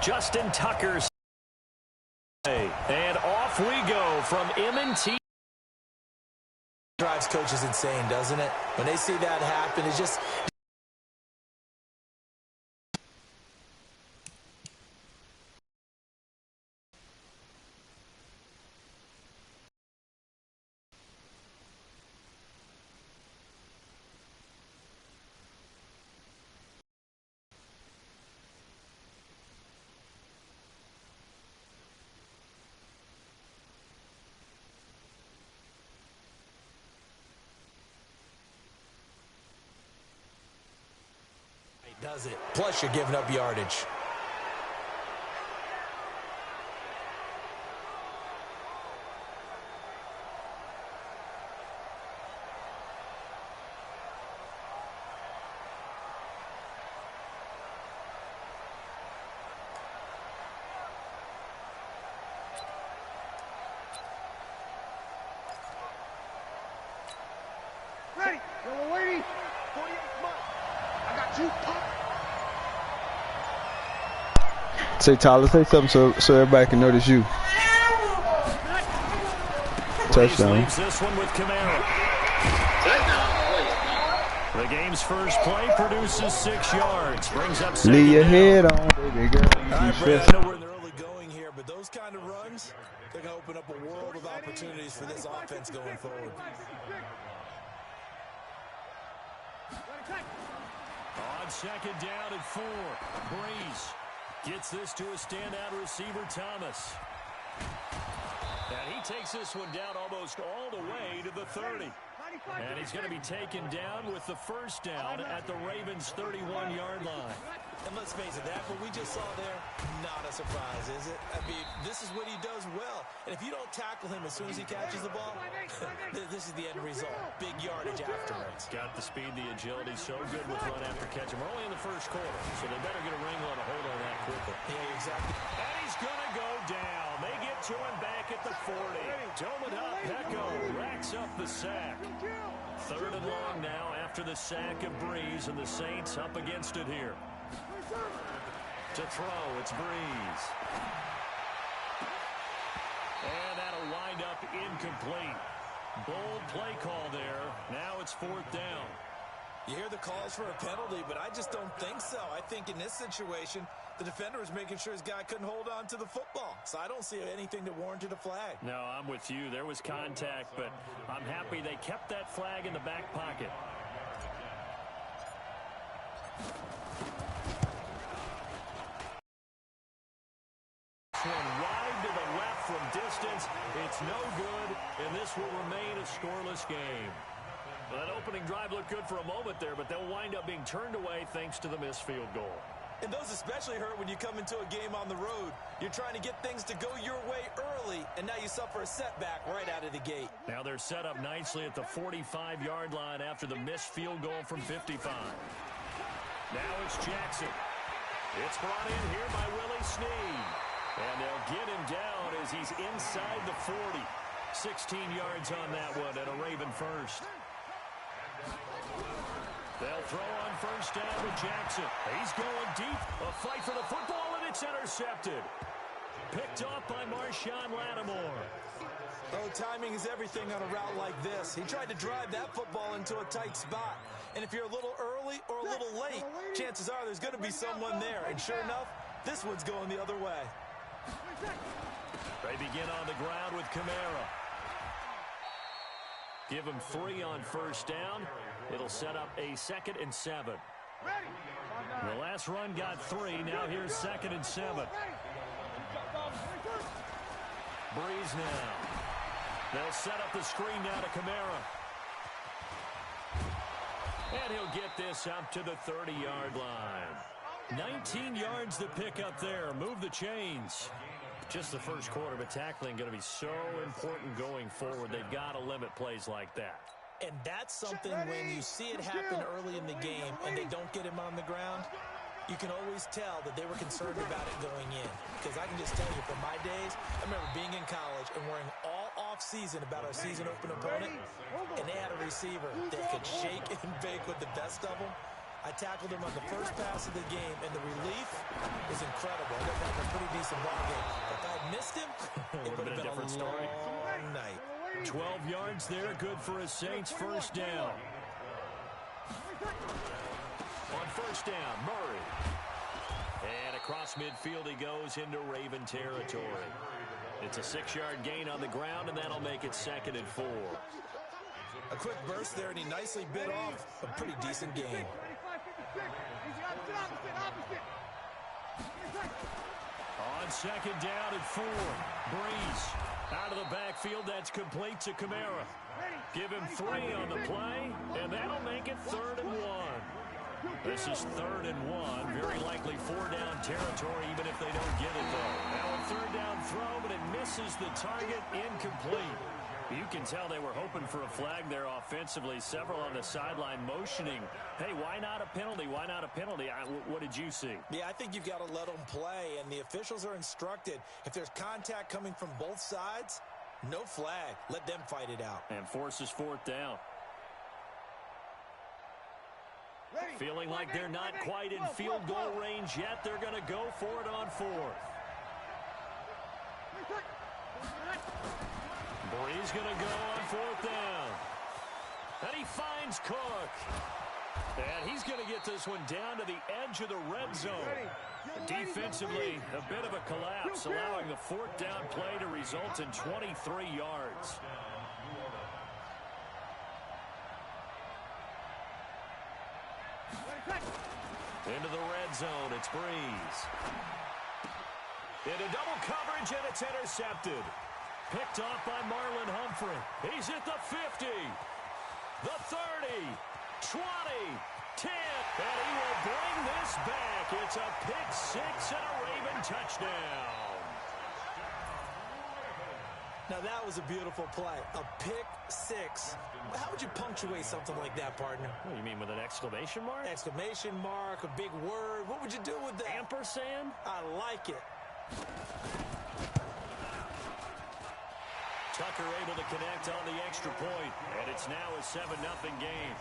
Justin Tucker's. And off we go from M&T. Drives coaches insane, doesn't it? When they see that happen, it's just... does it. Plus, you're giving up yardage. Ready. Yellow lady. 48 months. I got you. Say, Tyler, say something so everybody can notice you. Touchdown. Leaves this one with Camara. The game's first play produces 6 yards. Brings up second Lay your down. head on, baby girl. All right, Brad, I know we're in the early going here, but those kind of runs, they're going to open up a world of opportunities for this offense going forward. On second down at 4. Breeze gets this to a standout receiver, Thomas. And he takes this one down almost all the way to the 30. And he's going to be taken down with the first down at the Ravens' 31-yard line. And let's face it, that what we just saw there, not a surprise, is it? I mean, this is what he does well. And if you don't tackle him as soon as he catches the ball, this is the end result. Big yardage afterwards. Got the speed, the agility, so good with run after catch. And we're only in the first quarter, so they better get a wrangle and a hold on that quickly. Yeah, exactly. And he's going to go down. They get to him back at the 40. Tomaha Peko racks up the sack. 3rd and long now after the sack of Breeze, and the Saints up against it here. To throw, it's Breeze. And that'll wind up incomplete. Bold play call there. Now it's 4th down. You hear the calls for a penalty, but I just don't think so. I think in this situation, the defender was making sure his guy couldn't hold on to the football. So I don't see anything that warranted a flag. No, I'm with you. There was contact, but I'm happy they kept that flag in the back pocket. One wide to the left from distance. It's no good, and this will remain a scoreless game. Well, that opening drive looked good for a moment there, but they'll wind up being turned away thanks to the missed field goal. And those especially hurt when you come into a game on the road. You're trying to get things to go your way early, and now you suffer a setback right out of the gate. Now they're set up nicely at the 45-yard line after the missed field goal from 55. Now it's Jackson. It's brought in here by Willie Snead. And they'll get him down as he's inside the 40. 16 yards on that one and a Raven first. They'll throw on first down to Jackson. He's going deep. A fight for the football, and it's intercepted. Picked off by Marshawn Lattimore. Oh, timing is everything on a route like this. He tried to drive that football into a tight spot. And if you're a little early or a little late, chances are there's going to be someone there. And sure enough, this one's going the other way. They begin on the ground with Camara. Give him 3 on first down. It'll set up a 2nd and 7. The last run got 3. Now here's 2nd and 7. Breeze now. They'll set up the screen now to Camara. And he'll get this up to the 30-yard line. 19 yards to pick up there. Move the chains. Just the first quarter, but tackling going to be so important going forward. They've got to limit plays like that. And that's something when you see it happen early in the game and they don't get him on the ground, you can always tell that they were concerned about it going in. Because I can just tell you, from my days, I remember being in college and worrying all off-season about our season-open opponent, and they had a receiver that could shake and bake with the best of them. I tackled him on the first pass of the game, and the relief was incredible. I got back a pretty decent ball game. If I had missed him, it would have been a different story. Night. 12 yards there, good for a Saints first down. On first down, Murray. And across midfield he goes into Raven territory. It's a 6-yard gain on the ground, and that'll make it 2nd and 4. A quick burst there, and he nicely bit off a pretty decent gain. On 2nd down and 4, Breeze out of the backfield. That's complete to Kamara. Give him 3 on the play, and that'll make it 3rd and 1. This is 3rd and 1. Very likely 4-down territory, even if they don't get it, though. Now a 3rd down throw, but it misses the target. Incomplete. You can tell they were hoping for a flag there offensively. Several on the sideline motioning. Hey, why not a penalty? Why not a penalty? What did you see? Yeah, I think you've got to let them play, and the officials are instructed. If there's contact coming from both sides, no flag. Let them fight it out. And forces 4th down. Feeling like they're not quite in field goal range yet. They're going to go for it on 4th. Breeze going to go on 4th down. And he finds Cook. And he's going to get this one down to the edge of the red zone. Defensively, a bit of a collapse, allowing the 4th down play to result in 23 yards. Into the red zone, it's Breeze. Into double coverage, and it's intercepted. Picked off by Marlon Humphrey. He's at the 50, the 30, 20, 10, and he will bring this back. It's a pick 6 and a Raven touchdown. Now, that was a beautiful play. A pick 6. How would you punctuate something like that, partner? What do you mean, with an exclamation mark? Exclamation mark, a big word. What would you do with that? Ampersand? I like it. Tucker able to connect on the extra point, and it's now a 7-0 game.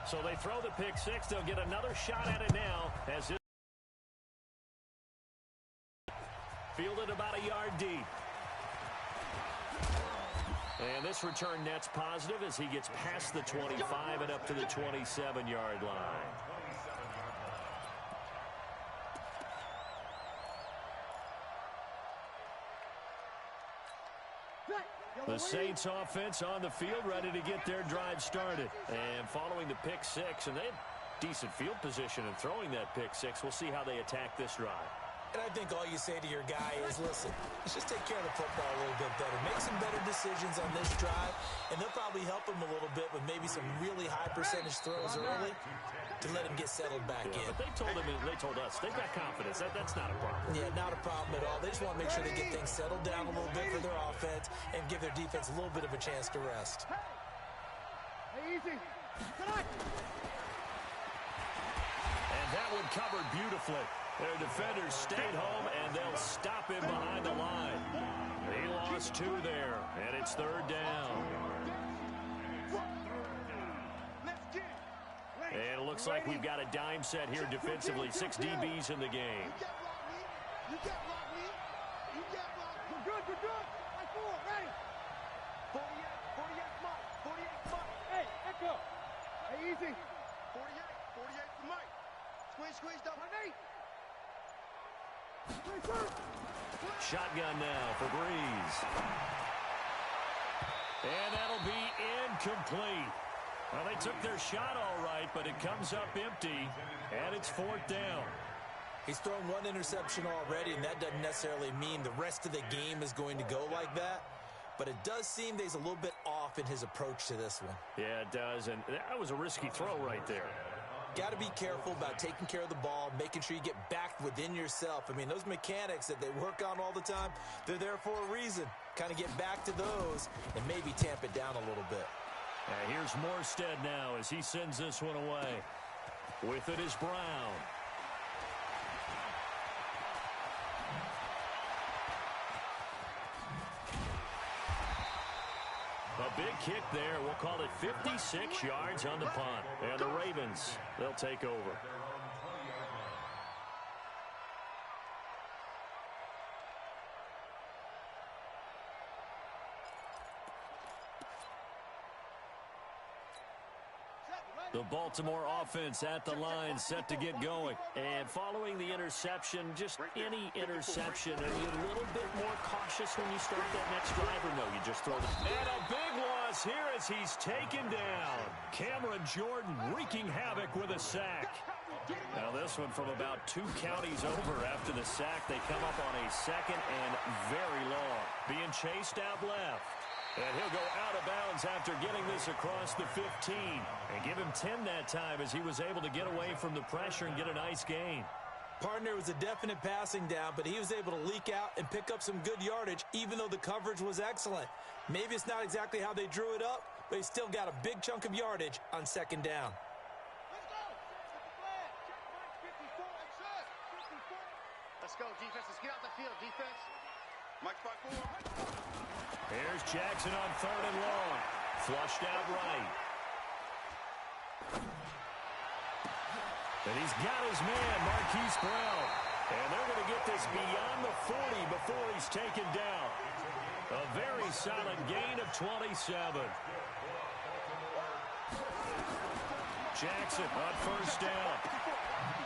So they throw the pick 6. They'll get another shot at it now as it fielded about a yard deep. And this return net's positive as he gets past the 25 and up to the 27-yard line. The Saints offense on the field, ready to get their drive started. And following the pick 6, and they had decent field position in throwing that pick 6. We'll see how they attack this drive. And I think all you say to your guy is, listen, let's just take care of the football a little bit better. Make some better decisions on this drive, and they'll probably help him a little bit with maybe some really high percentage throws early to let him get settled back in. But they told us, they've got confidence. That's not a problem. Yeah, not a problem at all. They just want to make sure they get things settled down a little bit for their offense and give their defense a little bit of a chance to rest. Hey, easy. And that one covered beautifully. Their defenders stayed home, and they'll stop him behind the line. He lost 2 there, and it's 3rd down. And it looks like we've got a dime set here defensively. 6 DBs in the game. You get blocked, me. You get blocked. You're good, you're good. Like 4, ready. 48, Mike. 48, Mike. Hey, echo. Hey, easy. 48 for Mike. Squeeze, double. 8. Shotgun now for Breeze. And that'll be incomplete. Well, they took their shot all right, but it comes up empty, and it's 4th down. He's thrown 1 interception already, and that doesn't necessarily mean the rest of the game is going to go like that. But it does seem that he's a little bit off in his approach to this one. Yeah, it does, and that was a risky throw right there. Got to be careful about taking care of the ball, making sure you get back within yourself. I mean, those mechanics that they work on all the time, they're there for a reason. Kind of get back to those and maybe tamp it down a little bit. And here's Morstead now as he sends this one away. With it is Brown. A big kick there. We'll call it 56 yards on the punt. And the Ravens, they'll take over. The Baltimore offense at the line, set to get going. And following the interception, just any interception, are you a little bit more cautious when you start that next drive, or no, you just throw the... And a big loss here as he's taken down. Cameron Jordan wreaking havoc with a sack. Now this one from about 2 counties over after the sack. They come up on a second and very long. Being chased out left. And he'll go out of bounds after getting this across the 15. And give him 10 that time as he was able to get away from the pressure and get a nice gain. Partner was a definite passing down, but he was able to leak out and pick up some good yardage, even though the coverage was excellent. Maybe it's not exactly how they drew it up, but he still got a big chunk of yardage on second down. Let's go, defense. Let's get out the field, defense. Mike's by 4. Here's Jackson on 3rd and long. Flushed out right. And he's got his man, Marquise Brown. And they're going to get this beyond the 40 before he's taken down. A very solid gain of 27. Jackson on 1st down.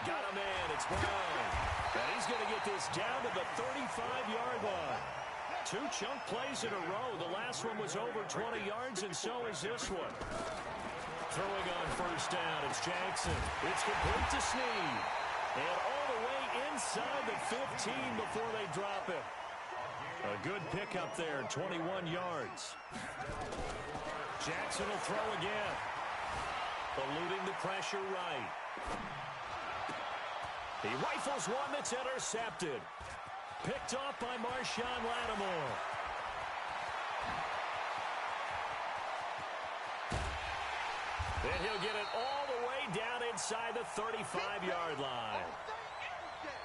Got a man. It's Brown. And he's going to get this down to the 35-yard line. 2 chunk plays in a row. The last one was over 20 yards, and so is this one. Throwing on 1st down, it's Jackson. It's complete to Snead. And all the way inside the 15 before they drop it. A good pickup there, 21 yards. Jackson will throw again. Eluding the pressure right. He rifles one that's intercepted. Picked off by Marshawn Lattimore. And he'll get it all the way down inside the 35-yard line.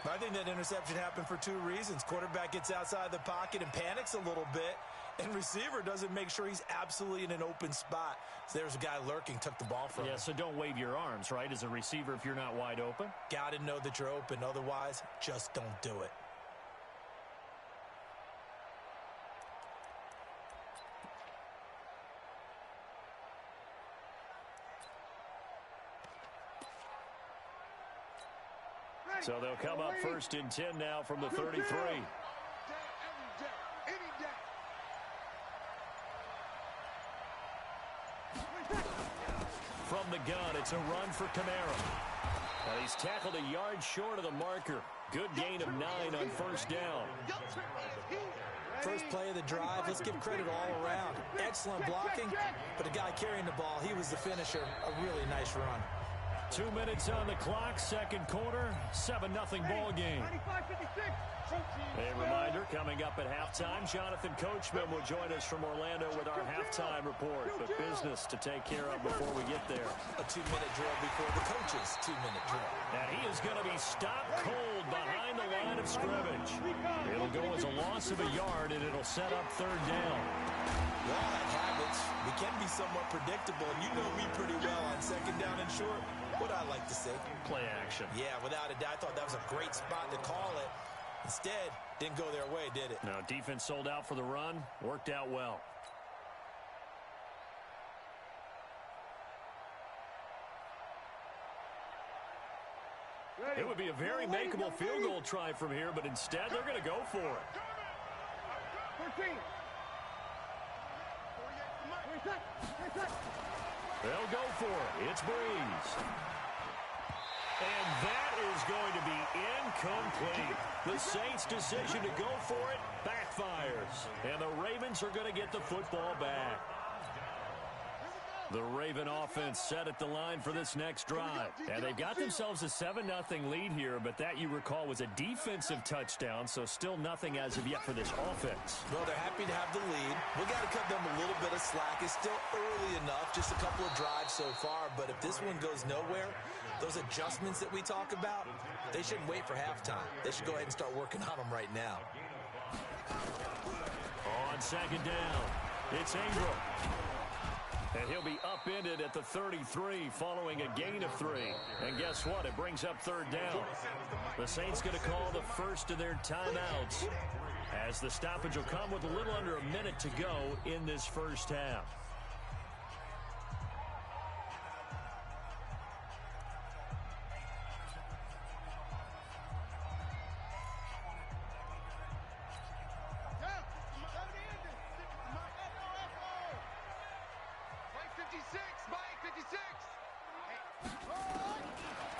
I think that interception happened for 2 reasons. Quarterback gets outside the pocket and panics a little bit, and receiver doesn't make sure he's absolutely in an open spot. So there's a guy lurking, took the ball from him. Yeah, so don't wave your arms, right, as a receiver if you're not wide open. Got to know that you're open. Otherwise, just don't do it. So they'll come up 1st and 10 now from the 33. From the gun, it's a run for Kamara. And he's tackled a yard short of the marker. Good gain of 9 on 1st down. First play of the drive, let's give credit all around. Excellent blocking, but the guy carrying the ball, he was the finisher. A really nice run. 2 minutes on the clock, 2nd quarter, 7-0 ball game. A reminder, coming up at halftime, Jonathan Coachman will join us from Orlando with our halftime report. But business to take care of before we get there. A 2-minute drill before the coach's 2-minute drill. And he is going to be stopped cold behind the line of scrimmage. It'll go as a loss of a yard, and it'll set up 3rd down. Well, that habits, we can be somewhat predictable, and you know me pretty well on 2nd down and short. What I like to say. Play action. Yeah, without a doubt, I thought that was a great spot to call it. Instead, didn't go their way, did it? No, defense sold out for the run. Worked out well. It would be a very makeable field goal try from here, but instead they're going to go for it. 13. They'll go for it. It's Breeze. And that is going to be incomplete. The Saints' decision to go for it backfires. And the Ravens are going to get the football back. The Raven offense set at the line for this next drive. And they've got themselves a 7-0 lead here, but that, you recall, was a defensive touchdown, so still nothing as of yet for this offense. Well, they're happy to have the lead. We got to cut them a little bit of slack. It's still early enough, just a couple of drives so far, but if this one goes nowhere, those adjustments that we talk about, they shouldn't wait for halftime. They should go ahead and start working on them right now. On second down, it's Ingram. And he'll be upended at the 33 following a gain of 3. And guess what? It brings up third down. The Saints going to call the first of their timeouts, as the stoppage will come with a little under a minute to go in this first half.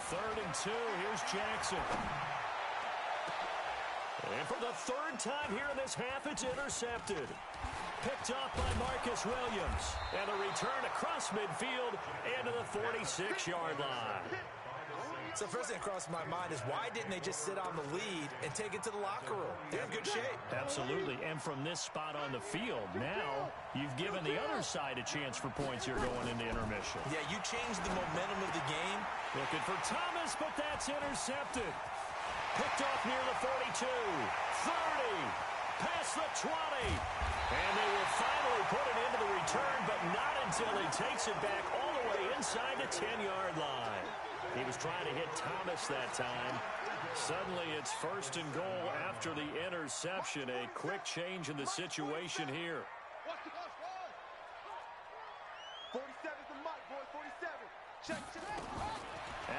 Third and 2, here's Jackson. And for the third time here in this half, it's intercepted. Picked off by Marcus Williams. And a return across midfield and to the 46-yard line. So first thing across my mind is, why didn't they just sit on the lead and take it to the locker room? They're in good shape. Absolutely. And from this spot on the field, now you've given the other side a chance for points here going into intermission. Yeah, you changed the momentum of the game. Looking for Thomas, but that's intercepted. Picked off near the 42, 30, past the 20. And they will finally put it into the return, but not until he takes it back all the way inside the 10-yard line. He was trying to hit Thomas that time. Suddenly it's first and goal after the interception. A quick change in the situation here. 47's the mic, boy. 47. Check.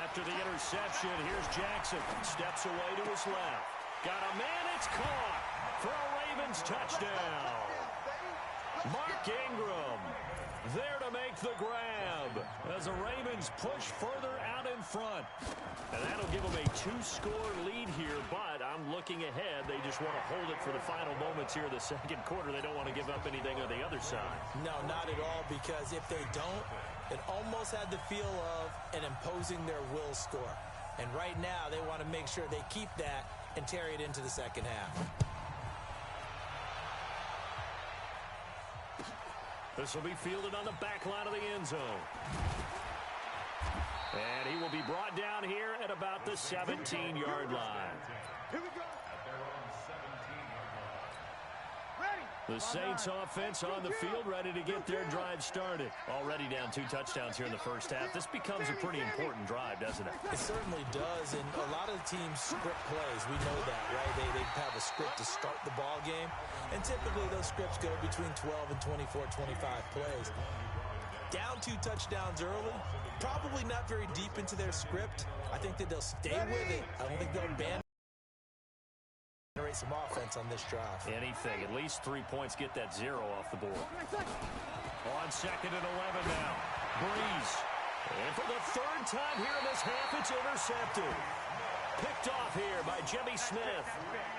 After the interception, here's Jackson. Steps away to his left. Got a man, it's caught for a Ravens touchdown. Mark Ingram there to make the grab as the Ravens push further out in front. And that'll give them a 2-score lead here, but I'm looking ahead. They just want to hold it for the final moments here in the second quarter. They don't want to give up anything on the other side. No, not at all, because if they don't, it almost had the feel of an imposing their will score. And right now, they want to make sure they keep that and carry it into the second half. This will be fielded on the back line of the end zone. And he will be brought down here at about the 17-yard line. Here we go. The Saints offense on the field, ready to get their drive started. Already down 2 touchdowns here in the first half. This becomes a pretty important drive, doesn't it? It certainly does, and a lot of the teams script plays. We know that, right? They have a script to start the ball game, and typically those scripts go between 12 and 24, 25 plays. Down 2 touchdowns early, probably not very deep into their script. I think that they'll stay with it. I don't think they'll generate some offense on this drive. Anything. At least 3 points, get that 0 off the board. On second and 11 now. Breeze. And for the third time here in this half, it's intercepted. Picked off here by Jimmy Smith.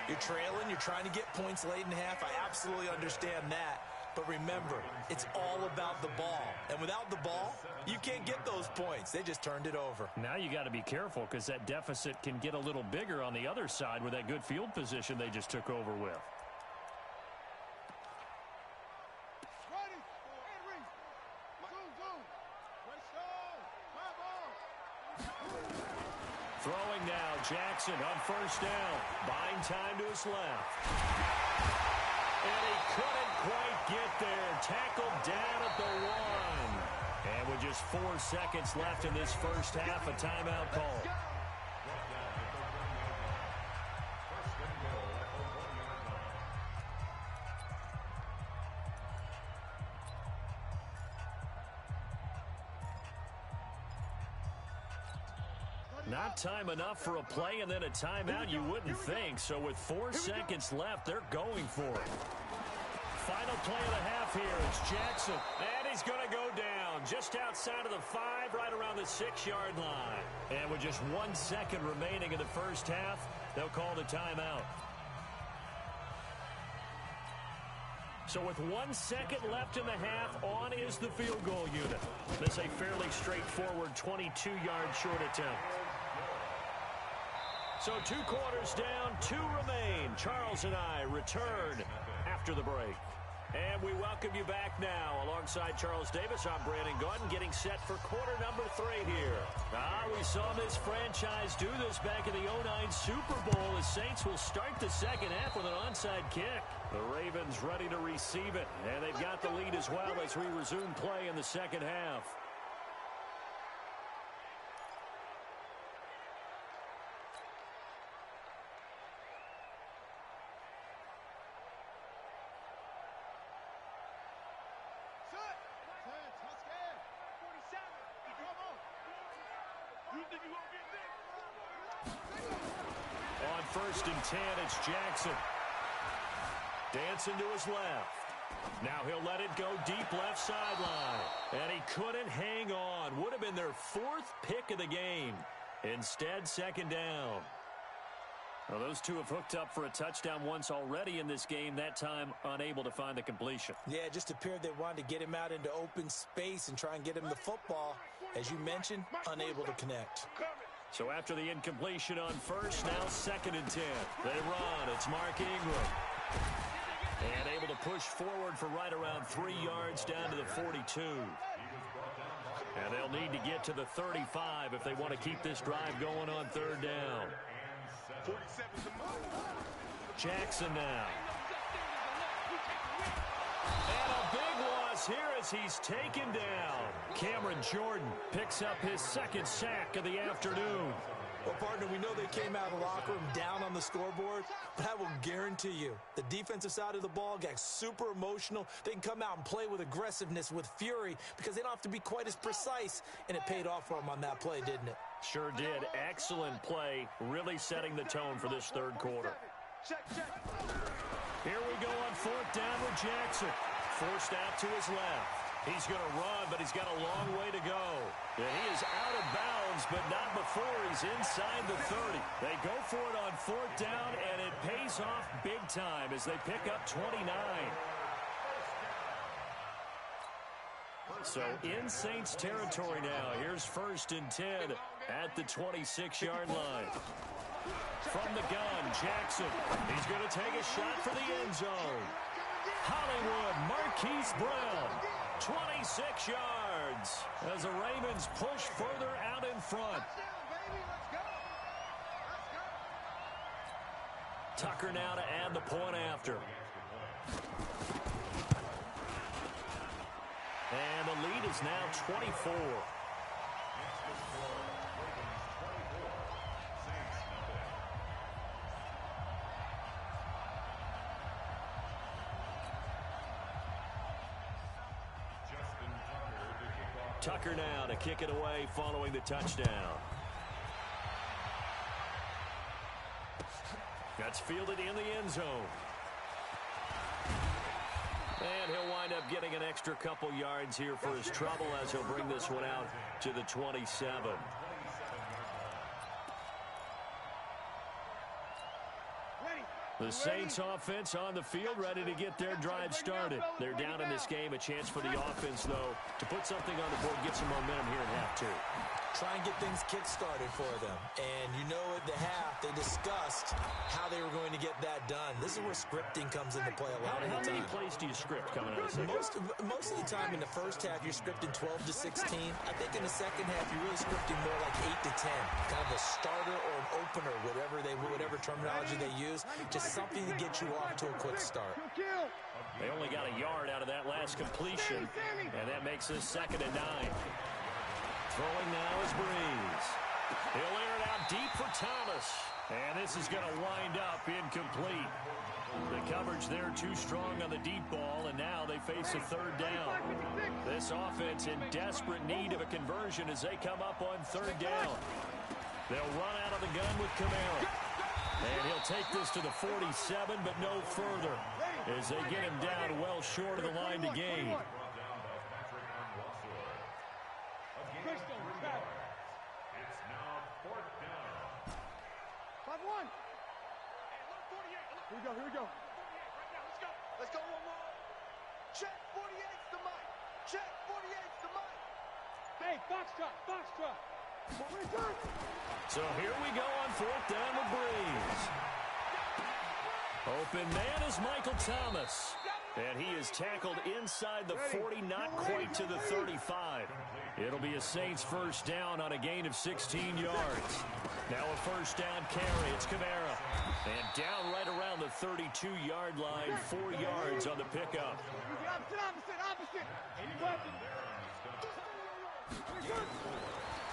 You're trailing. You're trying to get points late in half. I absolutely understand that. But remember, it's all about the ball. And without the ball, you can't get those points. They just turned it over. Now you got to be careful, because that deficit can get a little bigger on the other side with that good field position they just took over with. Throwing now, Jackson on first down. Buying time to his left. And he couldn't quite get there. Tackled down at the 1. And with just 4 seconds left in this first half, a timeout call. Not time enough for a play and then a timeout, you wouldn't think. So with 4 seconds left, they're going for it. Final play of the half here. It's Jackson. And he's going to go down just outside of the 5, right around the 6-yard line. And with just 1 second remaining in the first half, they'll call the timeout. So with 1 second left in the half, on is the field goal unit. This is a fairly straightforward 22-yard short attempt. So 2 quarters down, 2 remain. Charles and I return after the break. And we welcome you back now. Alongside Charles Davis, I'm Brandon Gordon, getting set for quarter number 3 here. We saw this franchise do this back in the 2009 Super Bowl. The Saints will start the second half with an onside kick. The Ravens ready to receive it, and they've got the lead as well as we resume play in the second half. On 1st and 10, it's Jackson. Dancing to his left. Now he'll let it go deep left sideline. And he couldn't hang on. Would have been their 4th pick of the game. Instead, 2nd down. Well, those two have hooked up for a touchdown once already in this game, that time unable to find the completion. Yeah, it just appeared they wanted to get him out into open space and try and get him the football. As you mentioned, unable to connect. So after the incompletion on 1st, now 2nd and 10. They run. It's Mark Ingram. And able to push forward for right around 3 yards down to the 42. And they'll need to get to the 35 if they want to keep this drive going on 3rd down. Jackson now. And a big loss here as he's taken down. Cameron Jordan picks up his 2nd sack of the afternoon. Well, partner, we know they came out of the locker room down on the scoreboard, but I will guarantee you the defensive side of the ball got super emotional. They can come out and play with aggressiveness, with fury, because they don't have to be quite as precise, and it paid off for them on that play, didn't it? Sure did. Excellent play, really setting the tone for this 3rd quarter. Here we go on 4th down with Jackson. Forced out to his left. He's going to run, but he's got a long way to go. And he is out of bounds, but not before he's inside the 30. They go for it on 4th down, and it pays off big time as they pick up 29. So in Saints territory now. Here's 1st and 10 at the 26-yard line. From the gun, Jackson. He's going to take a shot for the end zone. Hollywood, Marquise Brown, 26 yards as the Ravens push further out in front. Tucker now to add the point after. And the lead is now 24. Tucker now to kick it away following the touchdown. That's fielded in the end zone. And he'll wind up getting an extra couple yards here for his trouble as he'll bring this one out to the 27. The Saints offense on the field ready to get their drive started. They're down in this game. A chance for the offense, though, to put something on the board, get some momentum here in half 2. Try and get things kick-started for them. And you know at the half, they discussed how they were going to get that done. This is where scripting comes into play a lot of the time. How many plays do you script coming out of the second? Most of the time in the first half, you're scripting 12 to 16. I think in the second half, you're really scripting more like 8 to 10. Kind of a starter or an opener, whatever terminology they use. Just something to get you off to a quick start. They only got a yard out of that last completion, and that makes this 2nd and 9. Throwing now is Breeze. He'll air it out deep for Thomas. And this is going to wind up incomplete. The coverage there too strong on the deep ball, and now they face a 3rd down. This offense in desperate need of a conversion as they come up on 3rd down. They'll run out of the gun with Kamara. And he'll take this to the 47, but no further as they get him down well short of the line to gain. It's now 4th down. 5-1. Here we go. Let's go. Let's go. 1-1. Check 48's the mic. Check 48's the mic. Hey, foxtrot. So here we go on 4th down with Breeze. Open man is Michael Thomas. And he is tackled inside the 40, not quite to the 35. It'll be a Saints first down on a gain of 16 yards. Now a first down carry. It's Kamara. And down right around the 32-yard line, 4 yards on the pickup. Opposite.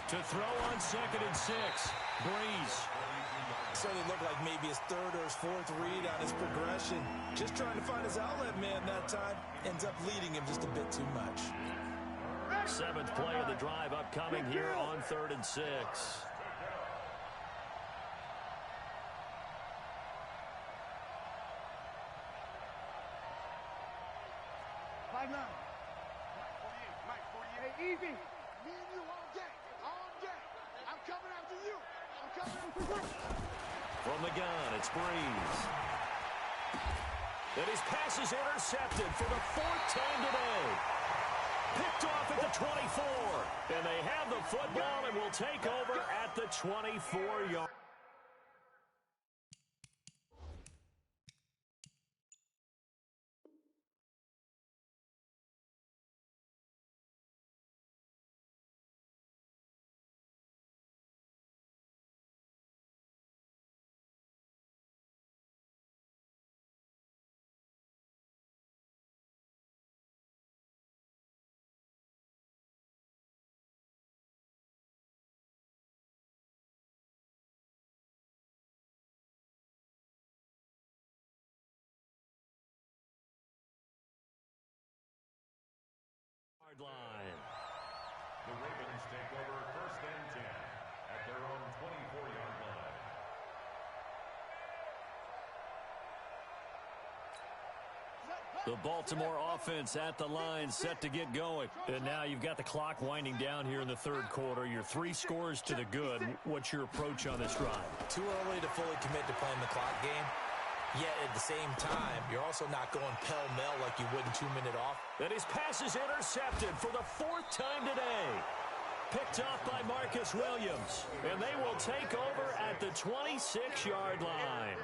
To throw on 2nd and 6. Breeze. Certainly looked like maybe his 3rd or his 4th read on his progression. Just trying to find his outlet man that time. Ends up leading him just a bit too much. 7th play of the drive upcoming here on 3rd and 6. Mike 48. Hey, easy. Me and you all day. I'm coming after you. From the gun, it's Breeze. And his pass is intercepted for the 4th time today. Picked off at the 24. And they have the football and will take over at the 24-yard. Line. The Ravens take over 1st and 10 at their own 24-yard line. The Baltimore offense at the line, set to get going. And now you've got the clock winding down here in the 3rd quarter. You're 3 scores to the good. What's your approach on this drive? Too early to fully commit to playing the clock game. Yet at the same time, you're also not going pell-mell like you would in 2-minute off. And his pass is intercepted for the 4th time today. Picked off by Marcus Williams. And they will take over at the 26-yard line.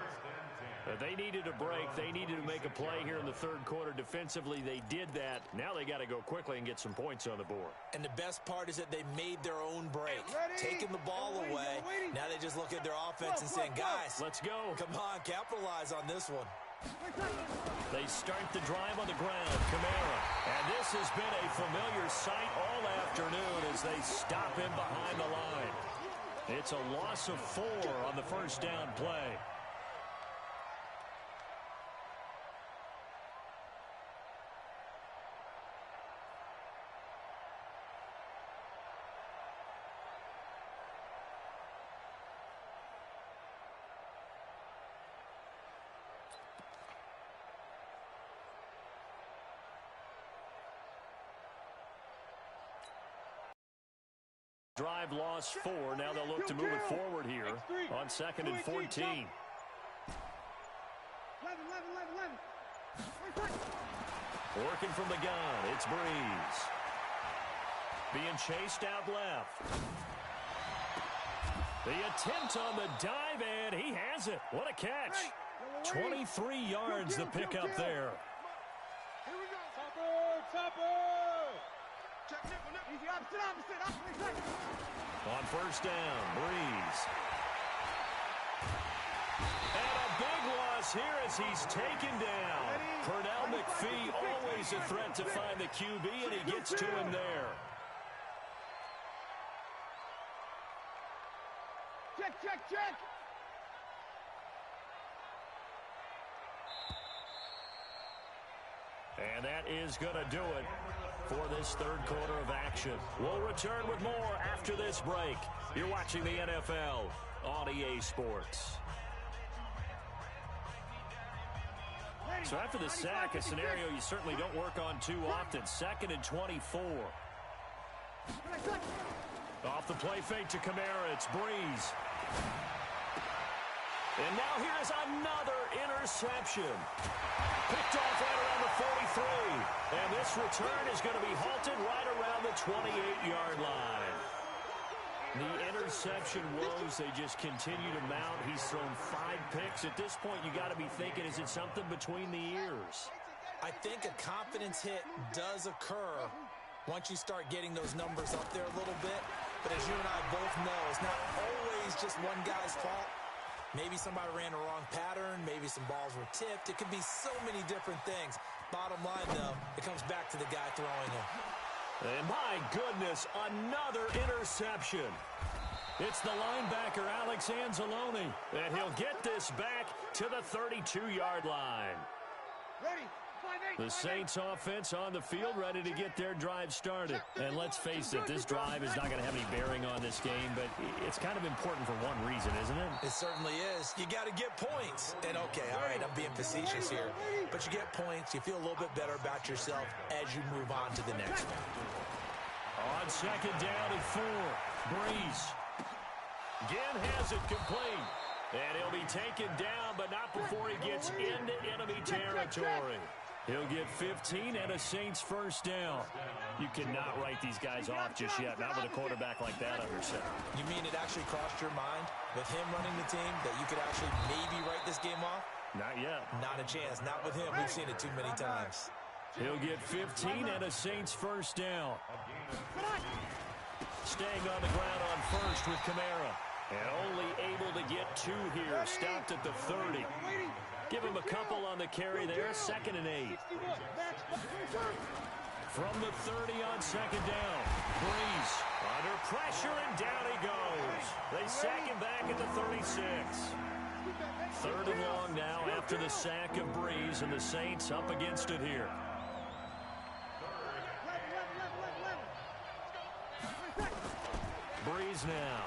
They needed a break. They needed to make a play here in the 3rd quarter. Defensively, they did that. Now they got to go quickly and get some points on the board. And the best part is that they made their own break. Taking the ball away. Now they just look at their offense and saying, guys, let's go. Come on, capitalize on this one. They start the drive on the ground. Kamara. And this has been a familiar sight all afternoon as they stop him behind the line. It's a loss of 4 on the first down play. Drive lost 4. Now they'll look to move it forward here on 2nd and 14. 11. Working from the gun, it's Breeze. Being chased out left. The attempt on the dive, and he has it. What a catch. 23 yards the pickup there. Here we go. Topper. Check nickel. Easy, opposite. On first down, Breeze. And a big loss here as he's taken down. Pernell McPhee, always a threat to find the QB, and he gets to him there. Check. And that is going to do it for this 3rd quarter of action. We'll return with more after this break. You're watching the NFL on EA Sports. So after the sack, a scenario you certainly don't work on too often. 2nd and 24. Off the play fake to Kamara, it's Breeze. And now here is another interception. Picked off right around the 43. And this return is going to be halted right around the 28-yard line. The interception woes, they just continue to mount. He's thrown 5 picks. At this point, you got to be thinking, is it something between the ears? I think a confidence hit does occur once you start getting those numbers up there a little bit. But as you and I both know, it's not always just one guy's fault. Maybe somebody ran the wrong pattern. Maybe some balls were tipped. It could be so many different things. Bottom line, though, it comes back to the guy throwing them. And my goodness, another interception. It's the linebacker, Alex Anzalone, and he'll get this back to the 32-yard line. Ready. The Saints offense on the field, ready to get their drive started. And let's face it, this drive is not going to have any bearing on this game, but it's kind of important for one reason, isn't it? It certainly is. You got to get points. And okay, all right, I'm being facetious here, but you get points, you feel a little bit better about yourself as you move on to the next one. On second down and 4, Breeze. Again has it complete. And he'll be taken down, but not before he gets into enemy territory. He'll get 15 and a Saints first down. You cannot write these guys off just yet, not with a quarterback like that under center. You mean it actually crossed your mind with him running the team that you could actually maybe write this game off? Not yet. Not a chance. Not with him. We've seen it too many times. He'll get 15 and a Saints first down. Staying on the ground on first with Kamara. And only able to get 2 here. Stopped at the 30. Give him a couple on the carry there. 2nd and 8. From the 30 on second down. Breeze under pressure, and down he goes. They sack him back at the 36. 3rd and long now after the sack of Breeze, and the Saints up against it here. Breeze now.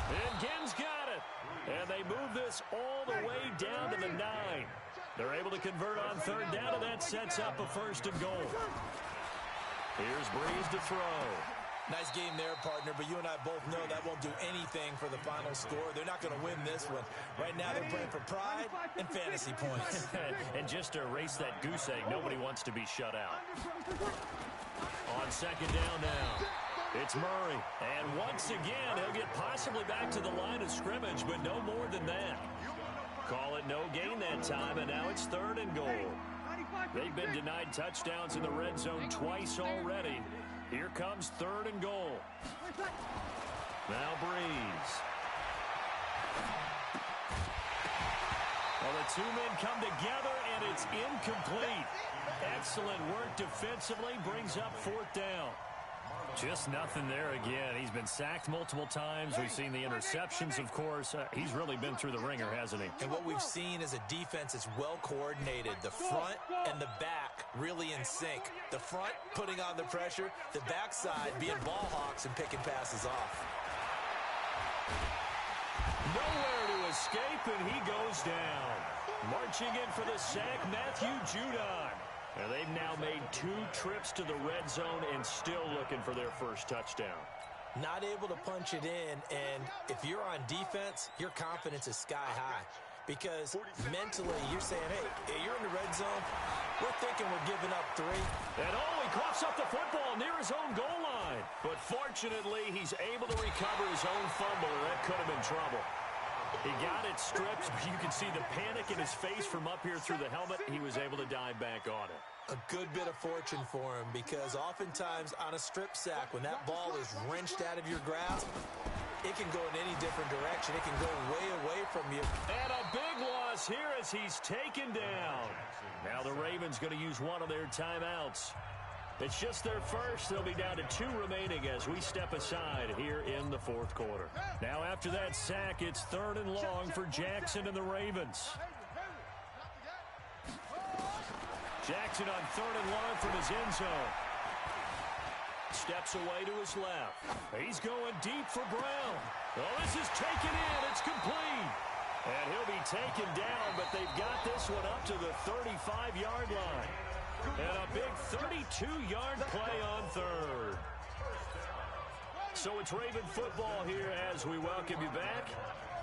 And Ginn's got it. And they move this all the way down to the 9. They're able to convert on 3rd down, and that sets up a 1st and goal. Here's Breeze to throw. Nice game there, partner, but you and I both know that won't do anything for the final score. They're not going to win this one. Right now they're playing for pride and fantasy points. And just to erase that goose egg, nobody wants to be shut out. On second down now. It's Murray, and once again, he'll get possibly back to the line of scrimmage, but no more than that. Call it no gain that time, and now it's 3rd and goal. They've been denied touchdowns in the red zone twice already. Here comes 3rd and goal. Now Breeze. Well, the 2 men come together, and it's incomplete. Excellent work defensively, brings up 4th down. Just nothing there again. He's been sacked multiple times. We've seen the interceptions, of course. He's really been through the ringer, hasn't he? And what we've seen is a defense that's well coordinated. The front and the back really in sync. The front putting on the pressure, the backside being ball hawks and picking passes off. Nowhere to escape, and he goes down. Marching in for the sack, Matthew Judon. And they've now made 2 trips to the red zone and still looking for their first touchdown. Not able to punch it in, and if you're on defense, your confidence is sky high. Because mentally, you're saying, hey, you're in the red zone. We're thinking we're giving up 3. And he coughs up the football near his own goal line. But fortunately, he's able to recover his own fumble, or that could have been trouble. He got it stripped. You can see the panic in his face from up here through the helmet. He was able to dive back on it. A good bit of fortune for him, because oftentimes on a strip sack, when that ball is wrenched out of your grasp, it can go in any different direction. It can go way away from you. And a big loss here as he's taken down. Now the Ravens going to use one of their timeouts. It's just their first. They'll be down to 2 remaining as we step aside here in the 4th quarter. Now after that sack, it's 3rd and long for Jackson and the Ravens. Jackson on 3rd and long from his end zone. Steps away to his left. He's going deep for Brown. Oh, this is taken in. It's complete. And he'll be taken down, but they've got this one up to the 35-yard line. And a big 32-yard play on 3rd. So it's Raven football here as we welcome you back.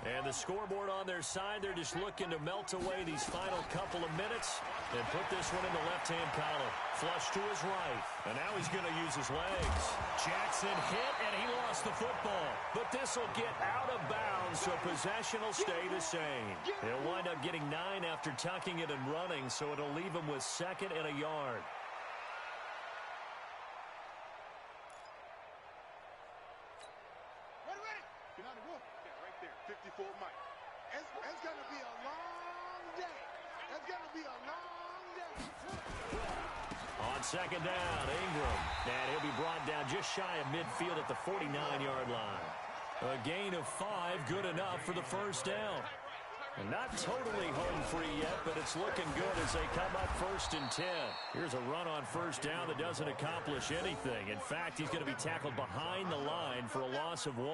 And the scoreboard on their side, they're just looking to melt away these final couple of minutes and put this one in the left-hand column. Flush to his right. And now he's going to use his legs. Jackson hit, and he lost the football. But this will get out of bounds, so possession will stay the same. He'll wind up getting 9 after tucking it and running, so it'll leave him with 2nd and a yard. It's going to be a long day. It's going to be a long day. On 2nd down, Ingram. And he'll be brought down just shy of midfield at the 49-yard line. A gain of 5, good enough for the first down. And not totally home free yet, but it's looking good as they come up 1st and 10. Here's a run on 1st down that doesn't accomplish anything. In fact, he's going to be tackled behind the line for a loss of 1.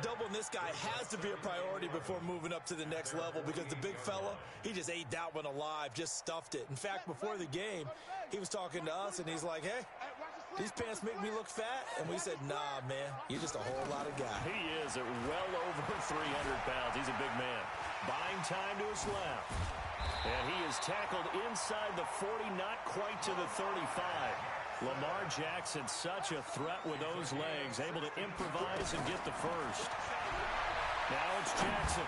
Doubling this guy has to be a priority before moving up to the next level because the big fella, he just ate that one alive, just stuffed it. In fact, before the game, he was talking to us, and he's like, hey, these pants make me look fat. And we said, nah, man, you're just a whole lot of guy. He is at well over 300 pounds. He's a big man. Buying time to his left. And he is tackled inside the 40, not quite to the 35. Lamar Jackson, such a threat with those legs, able to improvise and get the first. Now it's Jackson.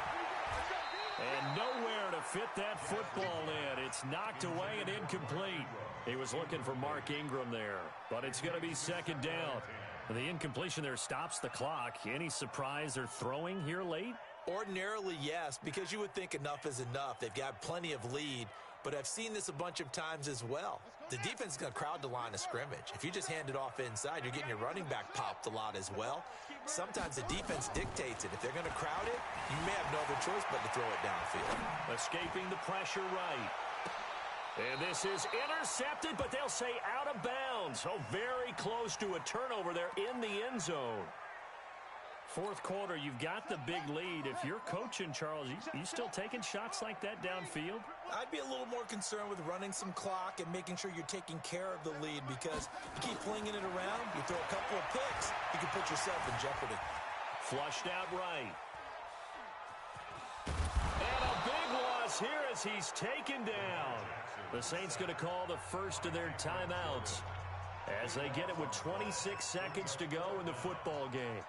And nowhere to fit that football in. It's knocked away and incomplete. He was looking for Mark Ingram there, but it's going to be 2nd down. The incompletion there stops the clock. Any surprise they're throwing here late? Ordinarily, yes, because you would think enough is enough. They've got plenty of lead, but I've seen this a bunch of times as well. The defense is going to crowd the line of scrimmage. If you just hand it off inside, you're getting your running back popped a lot as well. Sometimes the defense dictates it. If they're going to crowd it, you may have no other choice but to throw it downfield. Escaping the pressure right. And this is intercepted, but they'll say out of bounds. Oh, very close to a turnover there in the end zone. 4th quarter, you've got the big lead. If you're coaching, Charles, you still taking shots like that downfield? I'd be a little more concerned with running some clock and making sure you're taking care of the lead because you keep flinging it around, you throw a couple of picks, you can put yourself in jeopardy. Flushed out right. And a big loss here as he's taken down. The Saints going to call the first of their timeouts as they get it with 26 seconds to go in the football game.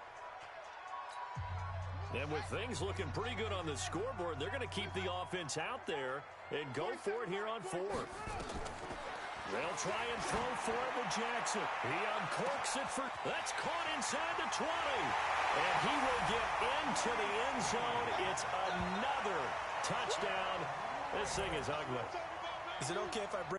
And with things looking pretty good on the scoreboard, they're going to keep the offense out there and go for it here on 4th. They'll try and throw for it with Jackson. He uncorks it for... That's caught inside the 20. And he will get into the end zone. It's another touchdown. This thing is ugly. Is it okay if I break